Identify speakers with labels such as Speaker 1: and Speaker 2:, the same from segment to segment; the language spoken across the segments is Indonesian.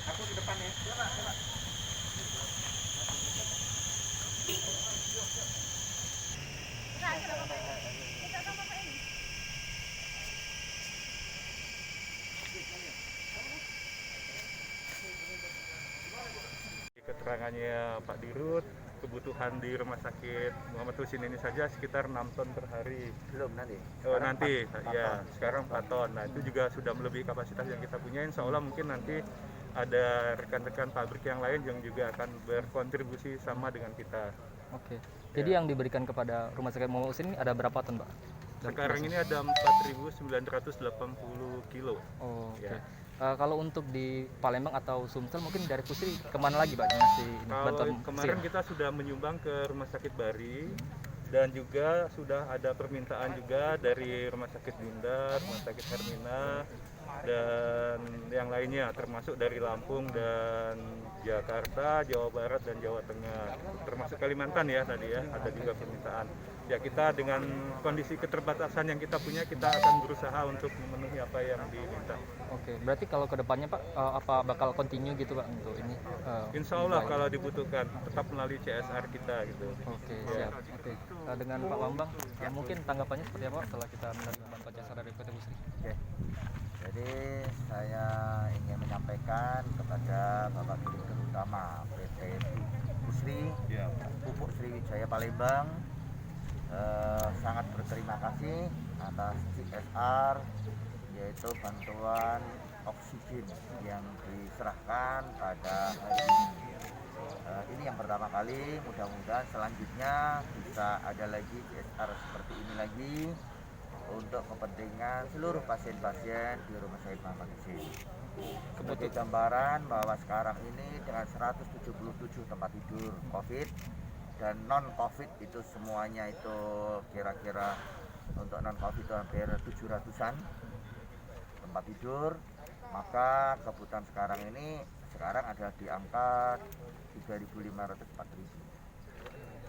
Speaker 1: Aku di depan ya. Keterangannya Pak Dirut, kebutuhan di Rumah Sakit Muhammad Husin ini saja sekitar 6 ton per hari.
Speaker 2: Belum nanti.
Speaker 1: Oh nanti, ya sekarang 4 ton. Nah itu juga sudah melebihi kapasitas yang kita punya. Insya Allah mungkin nanti ada rekan-rekan pabrik yang lain yang juga akan berkontribusi sama dengan kita.
Speaker 3: Oke. Jadi yang diberikan kepada Rumah Sakit Muhammad Husin ini ada berapa ton, Pak?
Speaker 1: Sekarang ini ada 4.980 kilo.
Speaker 3: Oh, oke.
Speaker 1: Ya.
Speaker 3: Kalau untuk di Palembang atau Sumsel mungkin dari Pusri kemana lagi Pak ngasih bantuan?
Speaker 1: Kalau kemarin kita sudah menyumbang ke Rumah Sakit Bari dan juga sudah ada permintaan juga dari Rumah Sakit Bunda, Rumah Sakit Hermina dan yang lainnya termasuk dari Lampung dan Jakarta, Jawa Barat dan Jawa Tengah, termasuk Kalimantan ya tadi ya, ada juga permintaan. Ya kita dengan kondisi keterbatasan yang kita punya, kita akan berusaha untuk memenuhi apa yang diminta.
Speaker 3: Oke, berarti kalau kedepannya Pak, apa bakal continue gitu Pak untuk ini?
Speaker 1: Insya Allah kalau dibutuhkan, tetap melalui CSR kita gitu.
Speaker 3: Oke, siap. Oke, dengan Pak Bambang, mungkin tanggapannya seperti apa setelah kita menerima bantuan jasa dari PT Pusri?
Speaker 2: Oke. Jadi saya ingin menyampaikan kepada Bapak Direktur Utama PT Pusri, Pupuk Sriwijaya Palembang, sangat berterima kasih atas CSR, yaitu bantuan oksigen yang diserahkan pada hari ini. Ini yang pertama kali, mudah-mudahan selanjutnya bisa ada lagi CSR seperti ini lagi untuk kepentingan seluruh pasien-pasien di Rumah Sakit Muhammad Husin. Sebagai gambaran bahwa sekarang ini dengan 177 tempat tidur COVID dan non-COVID itu semuanya itu kira-kira untuk non-COVID itu hampir 700-an tempat tidur, maka kebutuhan sekarang ini ada di angka 3.500-4.000.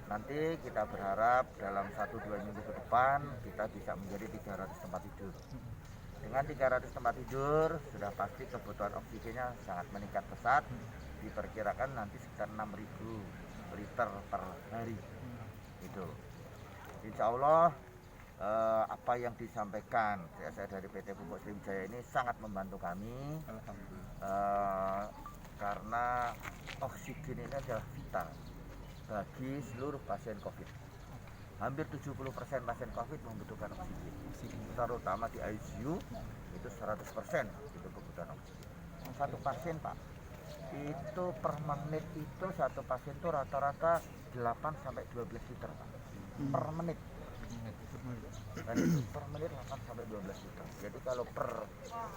Speaker 2: Nanti kita berharap dalam 1-2 minggu ke depan kita bisa menjadi 300 tempat tidur. Dengan 300 tempat tidur sudah pasti kebutuhan oksigennya sangat meningkat pesat, diperkirakan nanti sekitar 6.000 liter per hari. Itu insya Allah apa yang disampaikan saya dari PT Pupuk Sriwijaya ini sangat membantu kami, karena oksigen ini adalah vital bagi seluruh pasien COVID. Hampir 70% pasien COVID membutuhkan oksigen, terutama di ICU itu 100% itu kebutuhan oksigen. Satu pasien Pak, itu per menit itu satu pasien itu rata-rata 8-12 liter Pak, per menit. Dan itu per menit 8-12 liter. Jadi kalau per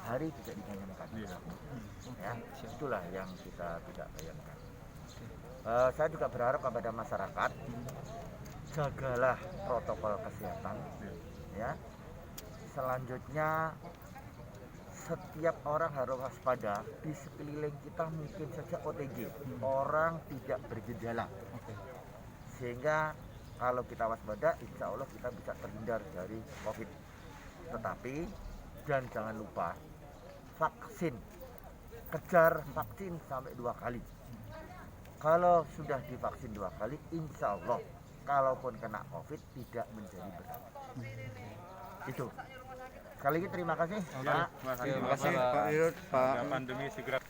Speaker 2: hari tidak dibayangkan. Ya, itulah yang kita tidak bayangkan. Saya juga berharap kepada masyarakat, jagalah protokol kesehatan. Ya. Selanjutnya setiap orang harus waspada. Di sekeliling kita mungkin saja OTG, orang tidak bergejala. Sehingga kalau kita waspada, insya Allah kita bisa terhindar dari COVID. Tetapi dan jangan lupa vaksin, kejar vaksin sampai 2 kali. Kalau sudah divaksin 2 kali, insya Allah kalaupun kena COVID tidak menjadi berat. Itu. Sekali lagi terima kasih Pak.
Speaker 1: Terima kasih Pak Dirut. Pak pandemi segera.